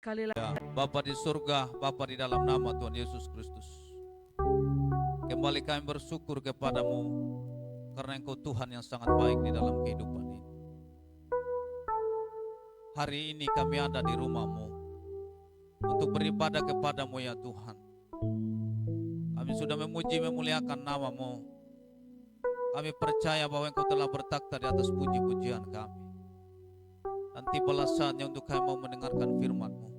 Sekali lagi. Ya, Bapa di surga, Bapa di dalam nama Tuhan Yesus Kristus. Kembali kami bersyukur kepadamu karena Engkau Tuhan yang sangat baik di dalam kehidupan ini. Hari ini kami ada di rumah-Mu untuk beribadah kepadamu ya Tuhan. Kami sudah memuji memuliakan nama-Mu. Kami percaya bahwa Engkau telah bertakhta di atas puji-pujian kami. Dan tibalah saatnya untuk kami mau mendengarkan firman-Mu.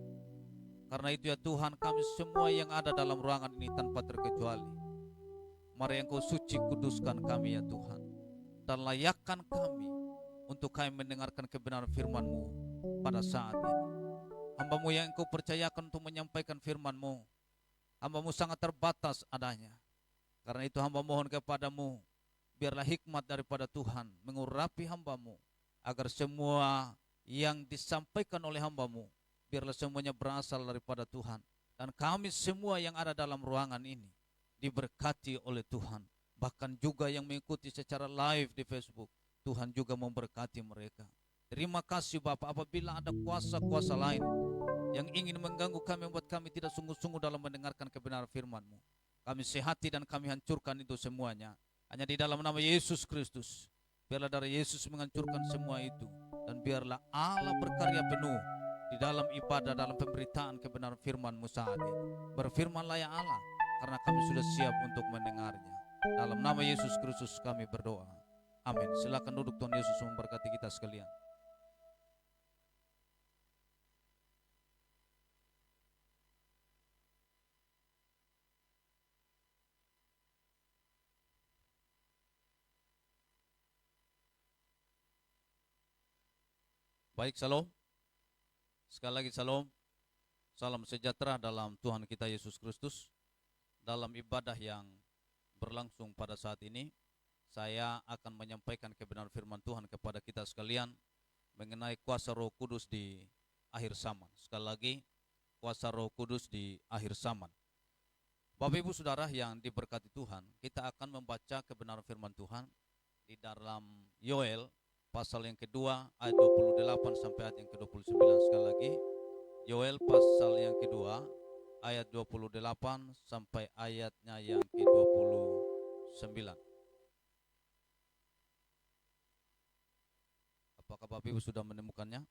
Karena itu ya Tuhan, kami semua yang ada dalam ruangan ini tanpa terkecuali, mari Engkau suci kuduskan kami ya Tuhan, dan layakkan kami untuk kami mendengarkan kebenaran firman-Mu pada saat ini. Hamba-Mu yang Engkau percayakan untuk menyampaikan firman-Mu, hamba-Mu sangat terbatas adanya. Karena itu hamba mohon kepadamu, biarlah hikmat daripada Tuhan mengurapi hamba-Mu, agar semua yang disampaikan oleh hamba-Mu, biarlah semuanya berasal daripada Tuhan. Dan kami semua yang ada dalam ruangan ini diberkati oleh Tuhan. Bahkan juga yang mengikuti secara live di Facebook, Tuhan juga memberkati mereka. Terima kasih Bapak, apabila ada kuasa-kuasa lain yang ingin mengganggu kami, membuat kami tidak sungguh-sungguh dalam mendengarkan kebenaran firman-Mu, kami sehati dan kami hancurkan itu semuanya. Hanya di dalam nama Yesus Kristus, biarlah darah Yesus menghancurkan semua itu. Dan biarlah Allah berkarya penuh di dalam ibadah, dalam pemberitaan kebenaran firman-Mu saat ini. Berfirmanlah ya Allah, karena kami sudah siap untuk mendengarnya. Dalam nama Yesus Kristus kami berdoa. Amin. Silakan duduk, Tuhan Yesus memberkati kita sekalian. Baik, salam. Sekali lagi salam. Salam sejahtera dalam Tuhan kita Yesus Kristus. Dalam ibadah yang berlangsung pada saat ini, saya akan menyampaikan kebenaran firman Tuhan kepada kita sekalian mengenai kuasa Roh Kudus di akhir zaman. Sekali lagi, kuasa Roh Kudus di akhir zaman. Bapak Ibu Saudara yang diberkati Tuhan, kita akan membaca kebenaran firman Tuhan di dalam Yoel pasal yang kedua ayat 28 sampai ayat yang ke-29. Sekali lagi, Yoel pasal yang kedua ayat 28 sampai ayatnya yang ke-29. Apakah Bapak Ibu sudah menemukannya?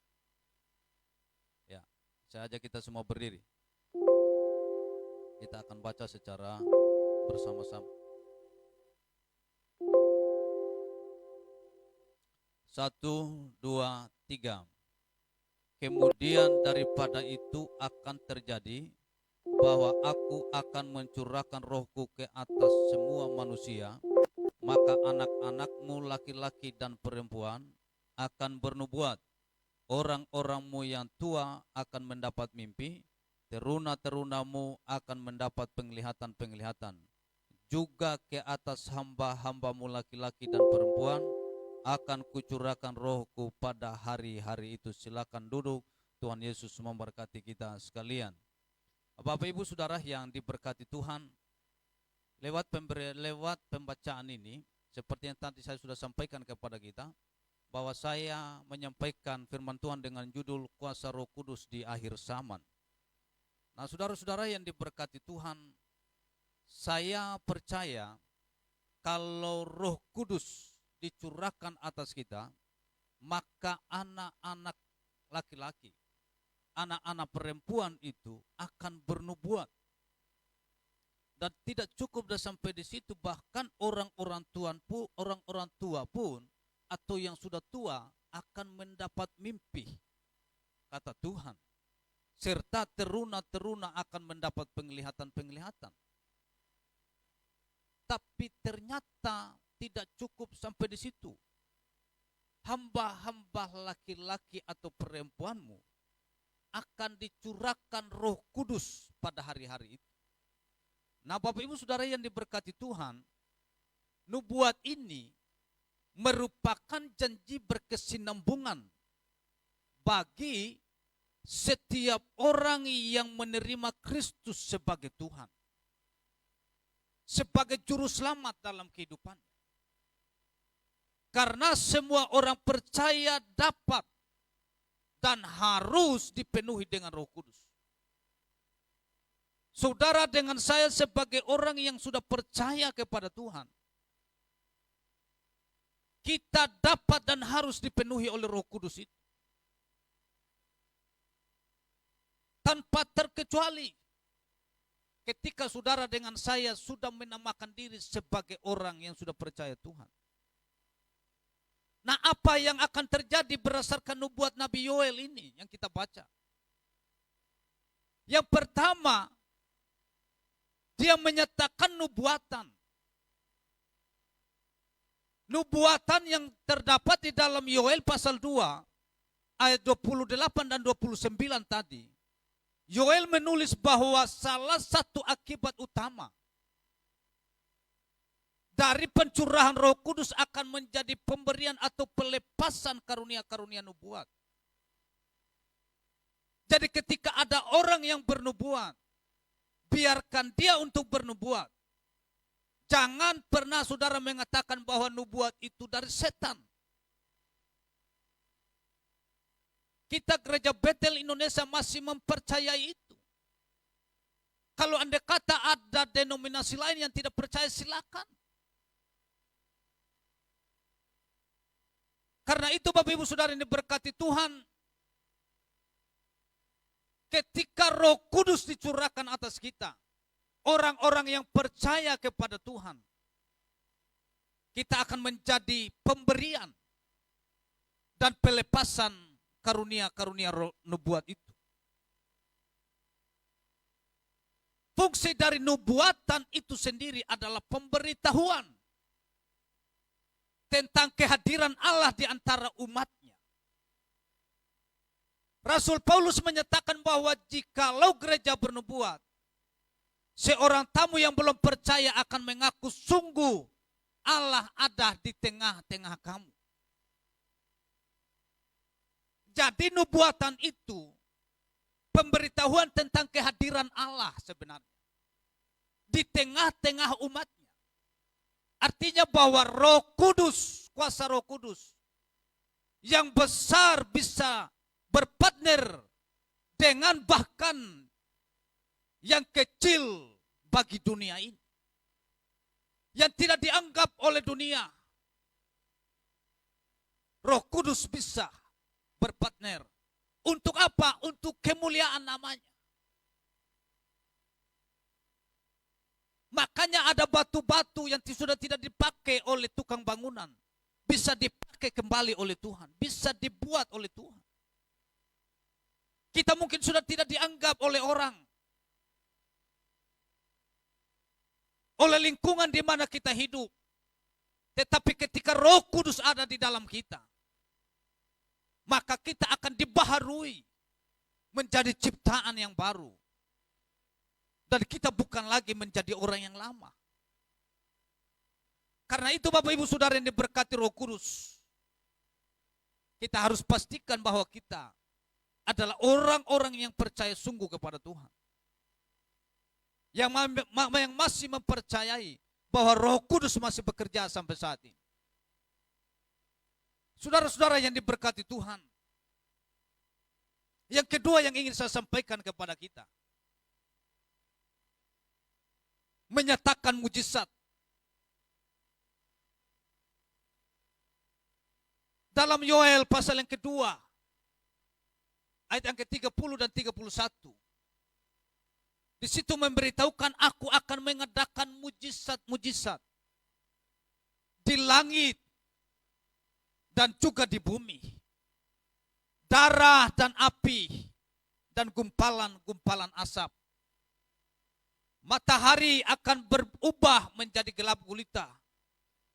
Ya, saya ajak kita semua berdiri. Kita akan baca secara bersama-sama. 1, 2, 3. Kemudian daripada itu akan terjadi bahwa aku akan mencurahkan rohku ke atas semua manusia, maka anak-anakmu laki-laki dan perempuan akan bernubuat, orang-orangmu yang tua akan mendapat mimpi, teruna-terunamu akan mendapat penglihatan-penglihatan. Juga ke atas hamba-hambamu laki-laki dan perempuan akan kucurahkan rohku pada hari-hari itu. Silakan duduk. Tuhan Yesus memberkati kita sekalian. Bapak Ibu Saudara yang diberkati Tuhan, lewat pembacaan ini, seperti yang tadi saya sudah sampaikan kepada kita, bahwa saya menyampaikan firman Tuhan dengan judul kuasa Roh Kudus di akhir zaman. Nah, saudara-saudara yang diberkati Tuhan, saya percaya kalau Roh Kudus dicurahkan atas kita, maka anak-anak laki-laki, anak-anak perempuan itu akan bernubuat. Dan tidak cukup dah sampai di situ, bahkan orang-orang tua pun atau yang sudah tua akan mendapat mimpi, kata Tuhan. Serta teruna-teruna akan mendapat penglihatan-penglihatan. Tapi ternyata tidak cukup sampai di situ. Hamba-hamba laki-laki atau perempuanmu akan dicurahkan Roh Kudus pada hari-hari itu. Nah, Bapak Ibu Saudara yang diberkati Tuhan, nubuat ini merupakan janji berkesinambungan bagi setiap orang yang menerima Kristus sebagai Tuhan, sebagai juru selamat dalam kehidupannya. Karena semua orang percaya dapat dan harus dipenuhi dengan Roh Kudus. Saudara dengan saya sebagai orang yang sudah percaya kepada Tuhan, kita dapat dan harus dipenuhi oleh Roh Kudus itu. Tanpa terkecuali ketika saudara dengan saya sudah menamakan diri sebagai orang yang sudah percaya Tuhan. Nah, apa yang akan terjadi berdasarkan nubuat Nabi Yoel ini yang kita baca? Yang pertama, dia menyatakan nubuatan. Nubuatan yang terdapat di dalam Yoel pasal 2 ayat 28 dan 29 tadi. Yoel menulis bahwa salah satu akibat utama dari pencurahan Roh Kudus akan menjadi pemberian atau pelepasan karunia-karunia nubuat. Jadi ketika ada orang yang bernubuat, biarkan dia untuk bernubuat. Jangan pernah saudara mengatakan bahwa nubuat itu dari setan. Kita Gereja Betel Indonesia masih mempercayai itu. Kalau Anda kata ada denominasi lain yang tidak percaya, silakan. Karena itu Bapak Ibu Saudara yang diberkati Tuhan, ketika Roh Kudus dicurahkan atas kita, orang-orang yang percaya kepada Tuhan, kita akan menjadi pemberian dan pelepasan karunia-karunia nubuat itu. Fungsi dari nubuatan itu sendiri adalah pemberitahuan tentang kehadiran Allah di antara umatnya. Rasul Paulus menyatakan bahwa jikalau gereja bernubuat, seorang tamu yang belum percaya akan mengaku sungguh Allah ada di tengah-tengah kamu. Jadi nubuatan itu pemberitahuan tentang kehadiran Allah sebenarnya di tengah-tengah umatnya. Artinya bahwa Roh Kudus, kuasa Roh Kudus yang besar bisa berpartner dengan bahkan yang kecil bagi dunia ini, yang tidak dianggap oleh dunia. Roh Kudus bisa berpartner. Untuk apa? Untuk kemuliaan namanya. Makanya ada batu-batu yang sudah tidak dipakai oleh tukang bangunan, bisa dipakai kembali oleh Tuhan, bisa dibuat oleh Tuhan. Kita mungkin sudah tidak dianggap oleh orang, oleh lingkungan di mana kita hidup. Tetapi ketika Roh Kudus ada di dalam kita, maka kita akan dibaharui menjadi ciptaan yang baru. Dan kita bukan lagi menjadi orang yang lama. Karena itu Bapak Ibu Saudara yang diberkati Roh Kudus, kita harus pastikan bahwa kita adalah orang-orang yang percaya sungguh kepada Tuhan. Yang masih mempercayai bahwa Roh Kudus masih bekerja sampai saat ini. Saudara-saudara yang diberkati Tuhan, yang kedua yang ingin saya sampaikan kepada kita, menyatakan mujizat. Dalam Yoel pasal yang kedua, ayat yang ke-30 dan 31. Di situ memberitahukan, aku akan mengadakan mujizat-mujizat di langit dan juga di bumi. Darah dan api dan gumpalan-gumpalan asap. Matahari akan berubah menjadi gelap gulita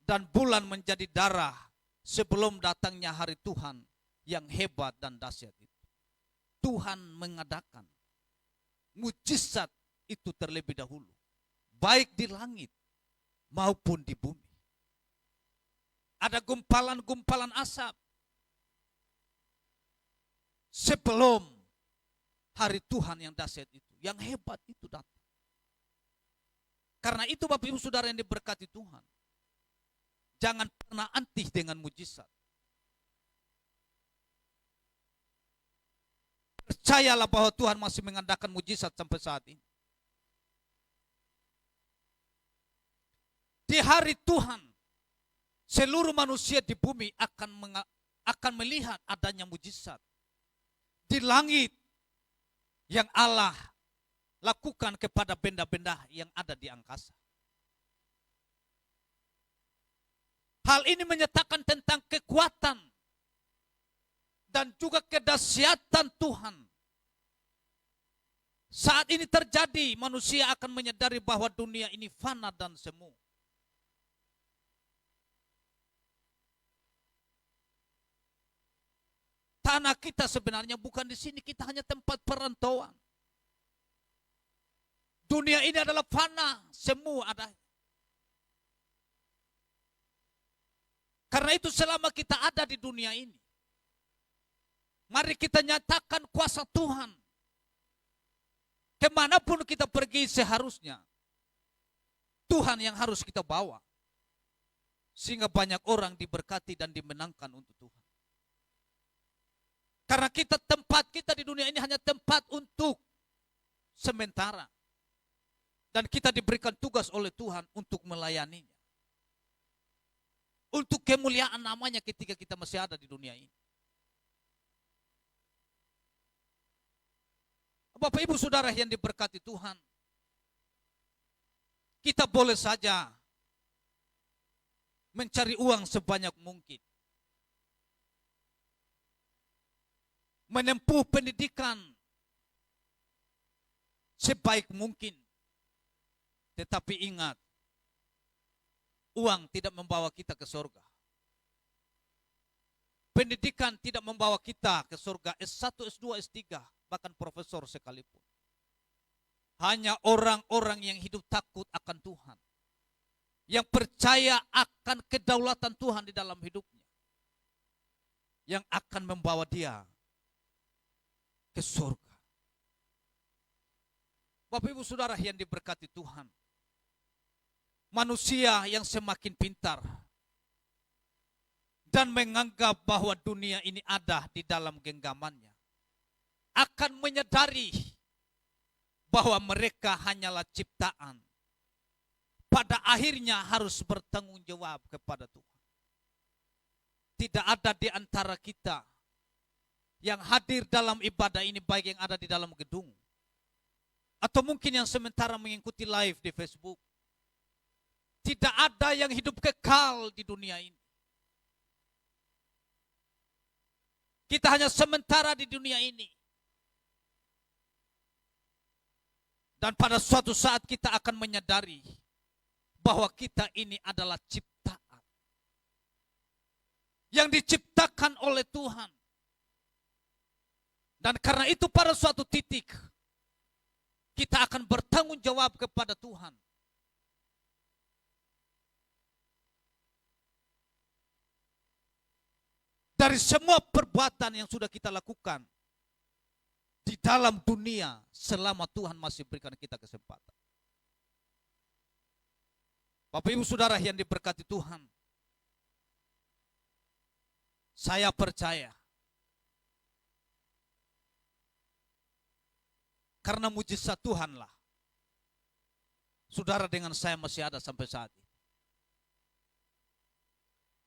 dan bulan menjadi darah sebelum datangnya hari Tuhan yang hebat dan dahsyat itu. Tuhan mengadakan mujizat itu terlebih dahulu, baik di langit maupun di bumi. Ada gumpalan-gumpalan asap sebelum hari Tuhan yang dahsyat itu, yang hebat itu datang. Karena itu Bapak Ibu Saudara yang diberkati Tuhan, jangan pernah antih dengan mujizat. Percayalah bahwa Tuhan masih mengadakan mujizat sampai saat ini. Di hari Tuhan, seluruh manusia di bumi akan melihat adanya mujizat. Di langit yang Allah lakukan kepada benda-benda yang ada di angkasa. Hal ini menyatakan tentang kekuatan dan juga kedahsyatan Tuhan. Saat ini terjadi, manusia akan menyadari bahwa dunia ini fana dan semu. Tanah kita sebenarnya bukan di sini, kita hanya tempat perantauan. Dunia ini adalah fana, semu ada. Karena itu selama kita ada di dunia ini, mari kita nyatakan kuasa Tuhan. Kemanapun kita pergi seharusnya, Tuhan yang harus kita bawa. Sehingga banyak orang diberkati dan dimenangkan untuk Tuhan. Karena tempat kita di dunia ini hanya tempat untuk sementara. Dan kita diberikan tugas oleh Tuhan untuk melayaninya. Untuk kemuliaan namanya ketika kita masih ada di dunia ini. Bapak Ibu Saudara yang diberkati Tuhan, kita boleh saja mencari uang sebanyak mungkin. Menempuh pendidikan sebaik mungkin. Tetapi ingat, uang tidak membawa kita ke surga. Pendidikan tidak membawa kita ke surga. S1, S2, S3, bahkan profesor sekalipun. Hanya orang-orang yang hidup takut akan Tuhan, yang percaya akan kedaulatan Tuhan di dalam hidupnya, yang akan membawa dia ke surga. Bapak Ibu Saudara yang diberkati Tuhan, manusia yang semakin pintar dan menganggap bahwa dunia ini ada di dalam genggamannya, akan menyadari bahwa mereka hanyalah ciptaan. Pada akhirnya harus bertanggung jawab kepada Tuhan. Tidak ada di antara kita yang hadir dalam ibadah ini, baik yang ada di dalam gedung, atau mungkin yang sementara mengikuti live di Facebook. Tidak ada yang hidup kekal di dunia ini. Kita hanya sementara di dunia ini. Dan pada suatu saat kita akan menyadari bahwa kita ini adalah ciptaan yang diciptakan oleh Tuhan. Dan karena itu pada suatu titik kita akan bertanggung jawab kepada Tuhan. Dari semua perbuatan yang sudah kita lakukan di dalam dunia selama Tuhan masih berikan kita kesempatan. Bapak Ibu Saudara yang diberkati Tuhan, saya percaya karena mujizat Tuhanlah saudara dengan saya masih ada sampai saat ini.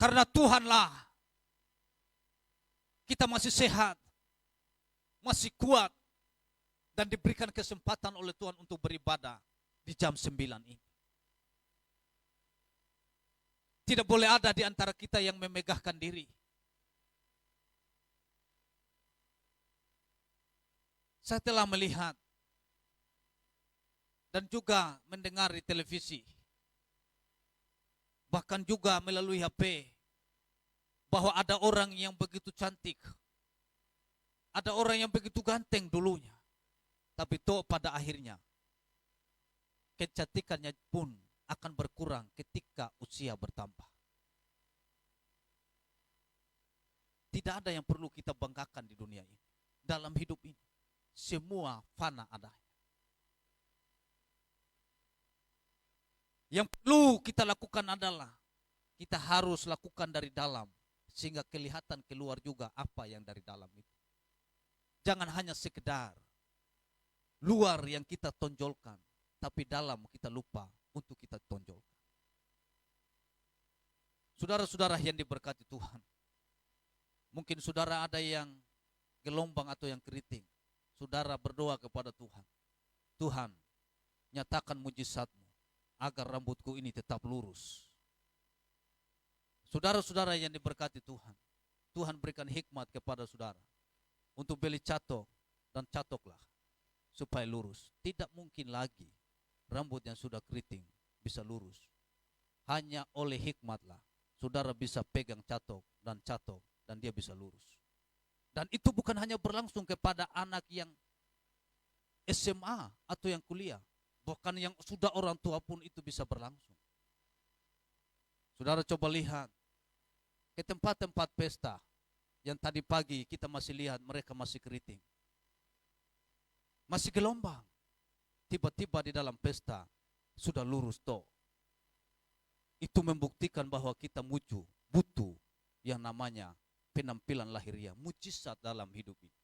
Karena Tuhanlah kita masih sehat, masih kuat, dan diberikan kesempatan oleh Tuhan untuk beribadah di jam 9 ini. Tidak boleh ada di antara kita yang memegahkan diri. Saya telah melihat dan juga mendengar di televisi, bahkan juga melalui HP, bahwa ada orang yang begitu cantik, ada orang yang begitu ganteng dulunya, tapi toh pada akhirnya kecantikannya pun akan berkurang ketika usia bertambah. Tidak ada yang perlu kita banggakan di dunia ini. Dalam hidup ini semua fana adanya. Yang perlu kita lakukan adalah kita harus lakukan dari dalam, sehingga kelihatan keluar juga apa yang dari dalam itu. Jangan hanya sekedar luar yang kita tonjolkan, tapi dalam kita lupa untuk kita tonjolkan. Saudara-saudara yang diberkati Tuhan, mungkin saudara ada yang gelombang atau yang keriting. Saudara berdoa kepada Tuhan, Tuhan, nyatakan mujizat-Mu agar rambutku ini tetap lurus. Saudara-saudara yang diberkati Tuhan, Tuhan berikan hikmat kepada saudara untuk beli catok dan catoklah supaya lurus. Tidak mungkin lagi rambut yang sudah keriting bisa lurus. Hanya oleh hikmatlah saudara bisa pegang catok dan dia bisa lurus. Dan itu bukan hanya berlangsung kepada anak yang SMA atau yang kuliah, bahkan yang sudah orang tua pun itu bisa berlangsung. Saudara coba lihat ke tempat-tempat pesta yang tadi pagi kita masih lihat mereka masih keriting, masih gelombang. Tiba-tiba di dalam pesta sudah lurus toh. Itu membuktikan bahwa kita butuh yang namanya penampilan lahiriah, mujizat dalam hidup ini,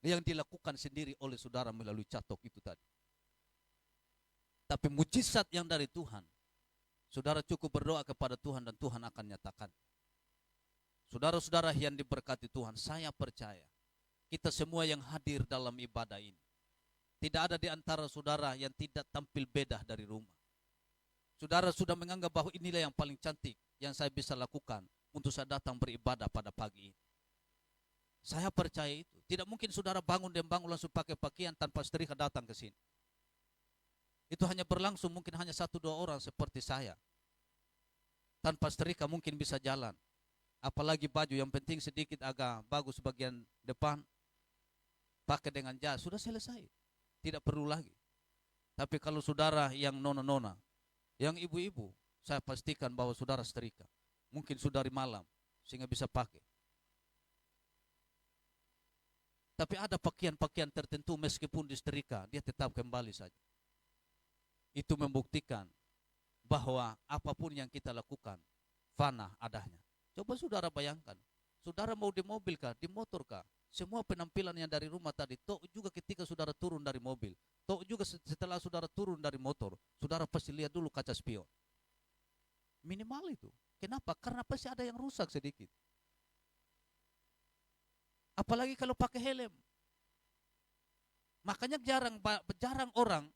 yang dilakukan sendiri oleh saudara melalui catok itu tadi. Tapi mujizat yang dari Tuhan, saudara cukup berdoa kepada Tuhan dan Tuhan akan nyatakan. Saudara-saudara yang diberkati Tuhan, saya percaya kita semua yang hadir dalam ibadah ini, tidak ada di antara saudara yang tidak tampil beda dari rumah. Saudara sudah menganggap bahwa inilah yang paling cantik yang saya bisa lakukan untuk saya datang beribadah pada pagi ini. Saya percaya itu. Tidak mungkin saudara bangun langsung pakai pakaian tanpa setrika datang ke sini. Itu hanya berlangsung mungkin hanya 1-2 orang seperti saya. Tanpa setrika mungkin bisa jalan. Apalagi baju yang penting sedikit agak bagus bagian depan. Pakai dengan jas, sudah selesai. Tidak perlu lagi. Tapi kalau saudara yang nona-nona, yang ibu-ibu, saya pastikan bahwa saudara setrika. Mungkin sudah dari malam, sehingga bisa pakai. Tapi ada pakaian-pakaian tertentu meskipun disetrika, dia tetap kembali saja. Itu membuktikan bahwa apapun yang kita lakukan, fana adanya. Coba saudara bayangkan, saudara mau di mobil kah, di motor kah, semua penampilan yang dari rumah tadi, toh juga ketika saudara turun dari mobil, toh juga setelah saudara turun dari motor, saudara pasti lihat dulu kaca spion. Minimal itu. Kenapa? Karena pasti ada yang rusak sedikit. Apalagi kalau pakai helm. Makanya jarang orang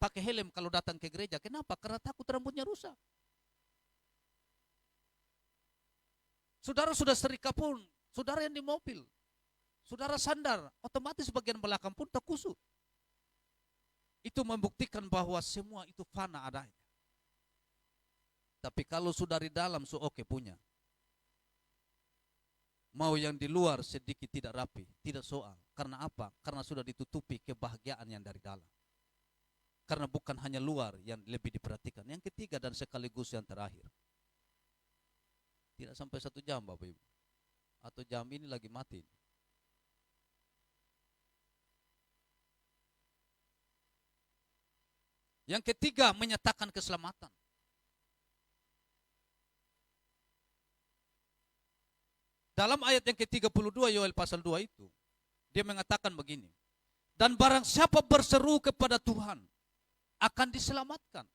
pakai helm kalau datang ke gereja. Kenapa? Karena takut rambutnya rusak. Saudara sudah setrika pun, saudara yang di mobil, saudara sandar, otomatis bagian belakang pun terkusut. Itu membuktikan bahwa semua itu fana adanya. Tapi kalau sudah di dalam, oke punya. Mau yang di luar sedikit tidak rapi, tidak soal. Karena apa? Karena sudah ditutupi kebahagiaan yang dari dalam. Karena bukan hanya luar yang lebih diperhatikan. Yang ketiga dan sekaligus yang terakhir. Tidak sampai 1 jam Bapak Ibu. Atau jam ini lagi mati. Yang ketiga, menyatakan keselamatan. Dalam ayat yang ke-32 Yoel pasal 2 itu, dia mengatakan begini. Dan barang siapa berseru kepada Tuhan, akan diselamatkan.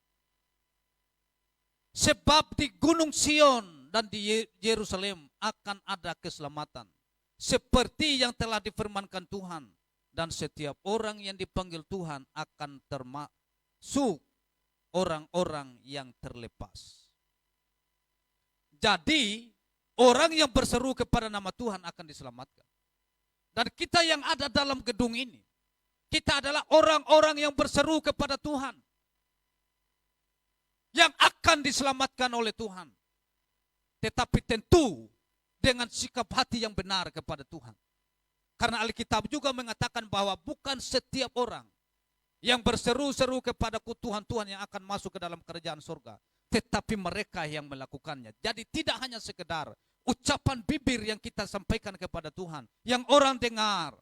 Sebab di Gunung Sion dan di Yerusalem akan ada keselamatan. Seperti yang telah difirmankan Tuhan. Dan setiap orang yang dipanggil Tuhan akan termasuk orang-orang yang terlepas. Jadi, orang yang berseru kepada nama Tuhan akan diselamatkan. Dan kita yang ada dalam gedung ini, kita adalah orang-orang yang berseru kepada Tuhan. Yang akan diselamatkan oleh Tuhan. Tetapi tentu dengan sikap hati yang benar kepada Tuhan. Karena Alkitab juga mengatakan bahwa bukan setiap orang yang berseru-seru kepada Tuhan-Tuhan yang akan masuk ke dalam kerajaan surga. Tetapi mereka yang melakukannya. Jadi tidak hanya sekedar ucapan bibir yang kita sampaikan kepada Tuhan. Yang orang dengar.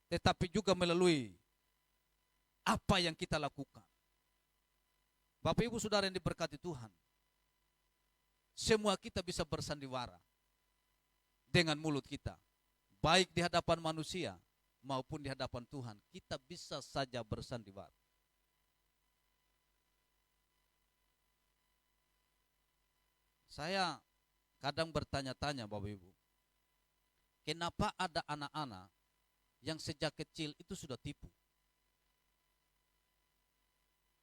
Tetapi juga melalui apa yang kita lakukan. Bapak Ibu Saudara yang diberkati Tuhan. Semua kita bisa bersandiwara dengan mulut kita. Baik di hadapan manusia maupun di hadapan Tuhan, kita bisa saja bersandiwara. Saya kadang bertanya-tanya Bapak Ibu, kenapa ada anak-anak yang sejak kecil itu sudah tipu?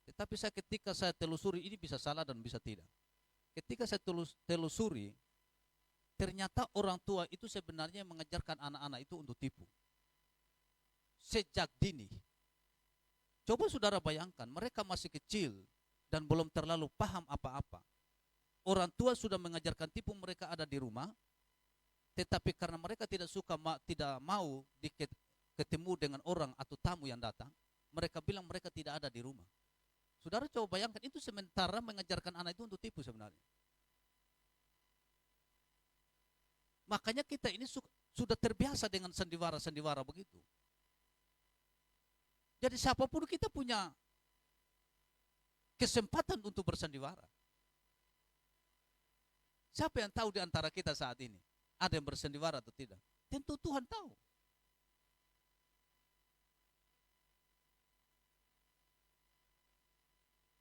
Tetapi ketika saya telusuri, ini bisa salah dan bisa tidak. Ketika saya telusuri, ternyata orang tua itu sebenarnya mengajarkan anak-anak itu untuk tipu. Sejak dini. Coba saudara bayangkan, mereka masih kecil dan belum terlalu paham apa-apa. Orang tua sudah mengajarkan tipu, mereka ada di rumah, tetapi karena mereka tidak mau ketemu dengan orang atau tamu yang datang, mereka bilang mereka tidak ada di rumah. Saudara coba bayangkan, itu sementara mengajarkan anak itu untuk tipu sebenarnya. Makanya kita ini sudah terbiasa dengan sandiwara-sandiwara begitu. Jadi siapapun kita punya kesempatan untuk bersandiwara. Siapa yang tahu di antara kita saat ini ada yang bersandiwara atau tidak? Tentu Tuhan tahu.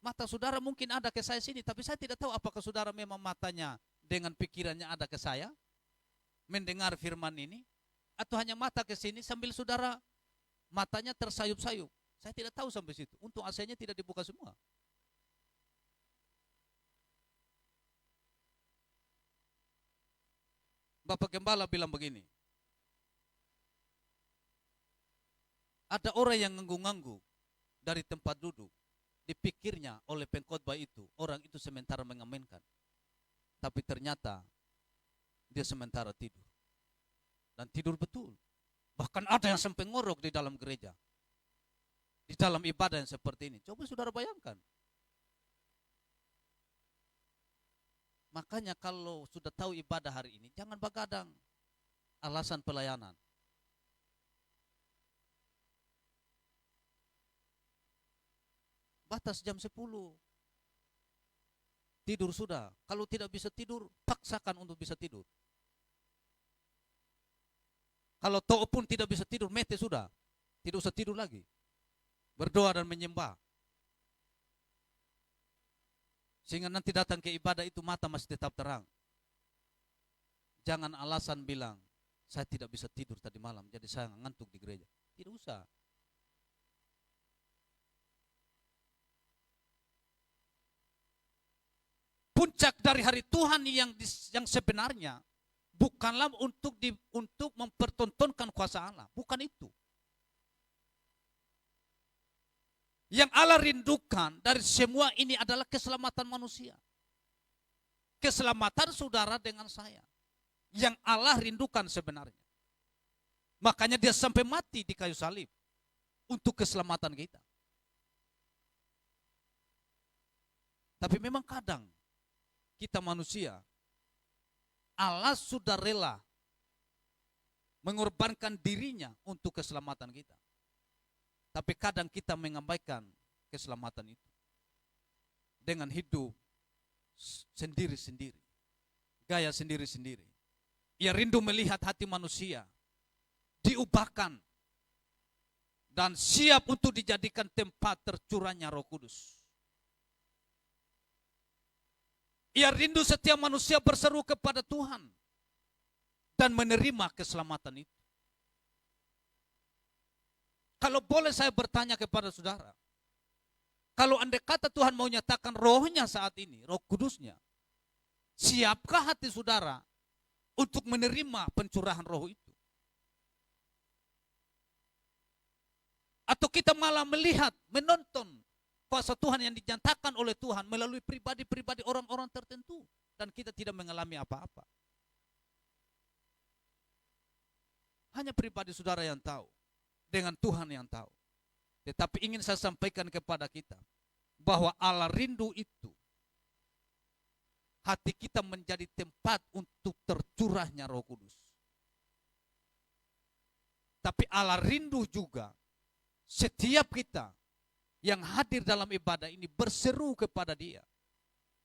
Mata saudara mungkin ada ke saya sini, tapi saya tidak tahu apakah saudara memang matanya dengan pikirannya ada ke saya, mendengar firman ini, atau hanya mata ke sini sambil saudara matanya tersayup-sayup. Saya tidak tahu sampai situ. Untuk AC-nya tidak dibuka semua. Bapak Gembala bilang begini, ada orang yang nganggu-nganggu dari tempat duduk, dipikirnya oleh pengkhotbah itu, orang itu sementara mengaminkan. Tapi ternyata dia sementara tidur. Dan tidur betul. Bahkan ada yang sampai ngorok di dalam gereja. Di dalam ibadah yang seperti ini. Coba saudara bayangkan. Makanya kalau sudah tahu ibadah hari ini, jangan begadang. Alasan pelayanan. Batas jam 10. Tidur sudah. Kalau tidak bisa tidur, paksakan untuk bisa tidur. Kalau toh pun tidak bisa tidur, mete sudah. Tidak usah tidur lagi. Berdoa dan menyembah. Sehingga nanti datang ke ibadah itu mata masih tetap terang. Jangan alasan bilang, saya tidak bisa tidur tadi malam, jadi saya ngantuk di gereja. Tidak usah. Puncak dari hari Tuhan yang sebenarnya bukanlah untuk mempertontonkan kuasa Allah, bukan itu. Yang Allah rindukan dari semua ini adalah keselamatan manusia. Keselamatan saudara dengan saya. Yang Allah rindukan sebenarnya. Makanya dia sampai mati di kayu salib untuk keselamatan kita. Tapi memang kadang kita manusia, Allah sudah rela mengorbankan dirinya untuk keselamatan kita. Tapi kadang kita mengabaikan keselamatan itu dengan hidup sendiri-sendiri, gaya sendiri-sendiri. Ia rindu melihat hati manusia diubahkan dan siap untuk dijadikan tempat tercurahnya Roh Kudus. Ia rindu setiap manusia berseru kepada Tuhan dan menerima keselamatan itu. Kalau boleh saya bertanya kepada saudara, kalau andai kata Tuhan mau nyatakan rohnya saat ini, Roh Kudusnya, siapkah hati saudara untuk menerima pencurahan roh itu? Atau kita malah melihat, menonton kuasa Tuhan yang dinyatakan oleh Tuhan melalui pribadi-pribadi orang-orang tertentu, dan kita tidak mengalami apa-apa? Hanya pribadi saudara yang tahu, dengan Tuhan yang tahu. Tetapi ingin saya sampaikan kepada kita, bahwa Allah rindu itu, hati kita menjadi tempat untuk tercurahnya Roh Kudus. Tapi Allah rindu juga, setiap kita yang hadir dalam ibadah ini berseru kepada Dia,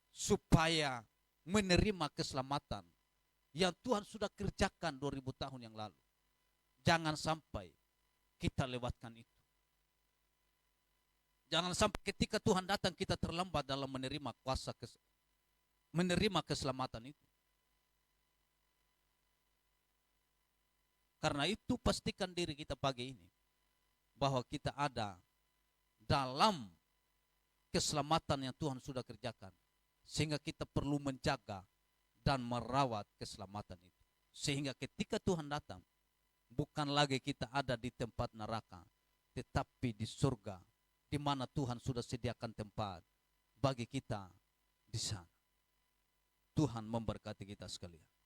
supaya menerima keselamatan yang Tuhan sudah kerjakan 2000 tahun yang lalu. Jangan sampai kita lewatkan itu. Jangan sampai ketika Tuhan datang kita terlambat dalam menerima menerima keselamatan itu. Karena itu pastikan diri kita pagi ini bahwa kita ada dalam keselamatan yang Tuhan sudah kerjakan. Sehingga kita perlu menjaga dan merawat keselamatan itu. Sehingga ketika Tuhan datang, bukan lagi kita ada di tempat neraka, tetapi di surga, di mana Tuhan sudah sediakan tempat bagi kita di sana. Tuhan memberkati kita sekalian.